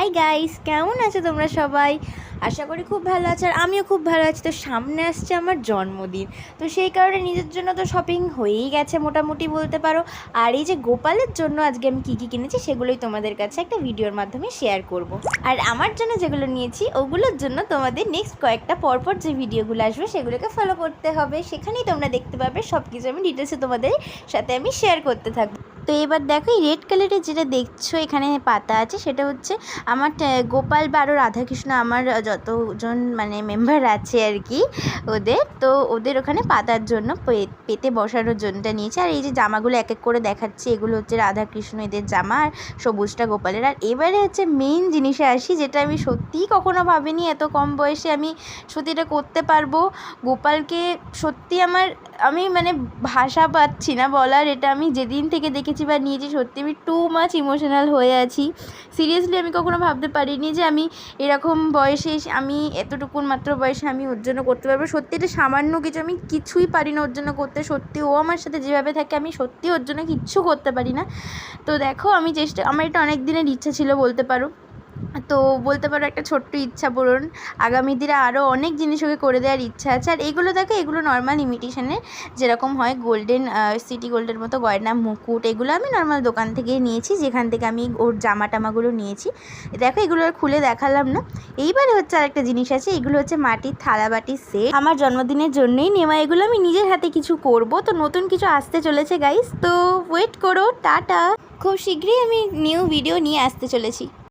Hi guys, কেমন আছো তোমরা সবাই? আশা করি খুব ভালো আছো, আর আমিও খুব ভালো আছি। তো সামনে আসছে আমার জন্মদিন, তো সেই কারণে নিজের জন্য তো শপিং হয়েই গেছে মোটামুটি বলতে পারো। আর এই যে গোপালের জন্য আজকে আমি কী কী কিনেছি সেগুলোই তোমাদের কাছে একটা ভিডিওর মাধ্যমে শেয়ার করব। আর আমার জন্য যেগুলো নিয়েছি ওগুলোর জন্য তোমাদের নেক্সট কয়েকটা পরপর যে ভিডিওগুলো আসবে সেগুলোকে ফলো করতে হবে, সেখানেই তোমরা দেখতে পাবে সব কিছু আমি ডিটেলসে তোমাদের সাথে আমি শেয়ার করতে থাকবো। তো এবার দেখো, এই রেড কালারের যেটা দেখছো এখানে পাতা আছে, সেটা হচ্ছে আমার গোপাল বা আরও রাধাকৃষ্ণ, আমার যতজন মানে মেম্বার আছে আর কি ওদের ওখানে পাতার জন্য পেতে বসানোর জন্যটা নিয়েছে। আর এই যে জামাগুলো এক এক করে দেখাচ্ছি, এগুলো হচ্ছে রাধাকৃষ্ণ এদের জামা, আর সবুজটা গোপালের। আর এবারে হচ্ছে মেইন জিনিসে আসি, যেটা আমি সত্যিই কখনো ভাবিনি এত কম বয়সে আমি সত্যি এটা করতে পারবো। গোপালকে সত্যি আমি মানে ভাষা পাচ্ছি না বলার। এটা আমি যেদিন থেকে দেখেছি বা নিয়েছি সত্যি আমি টু মাচ ইমোশনাল হয়ে আছি। সিরিয়াসলি আমি কখনো ভাবতে পারিনি যে আমি এরকম বয়সে আমি এতটুকুন মাত্র বয়সে আমি ওর জন্য করতে পারবো। সত্যি এটা সামান্য কিছু, আমি কিছুই পারি না ওর জন্য করতে। সত্যি ও আমার সাথে যেভাবে থাকে আমি সত্যি ওর জন্য কিচ্ছু করতে পারি না। তো দেখো, আমার এটা অনেক দিনের ইচ্ছা ছিল বলতে পারো। তো বলতে পারো একটা ছোট্ট ইচ্ছা পূরণ। আগামী দিনে আরও অনেক জিনিস ওকে করে দেওয়ার ইচ্ছা আছে। আর এগুলো দেখো, এগুলো নর্মাল ইমিটেশনের যেরকম হয় গোল্ডেন সিটি গোল্ডের মতো গয়না, মুকুট, এগুলো আমি নর্মাল দোকান থেকে নিয়েছি, যেখান থেকে আমি ওর জামা টামাগুলো নিয়েছি। দেখো, এগুলো আর খুলে দেখালাম না। এইবারে হচ্ছে আরেকটা জিনিস আছে, এগুলো হচ্ছে মাটির থালা বাটির সেট, আমার জন্মদিনের জন্যই নেওয়া। এগুলো আমি নিজের হাতে কিছু করব, তো নতুন কিছু আসতে চলেছে গাইস, তো ওয়েট করো। টাটা, খুব শীঘ্রই আমি নিউ ভিডিও নিয়ে আসতে চলেছি।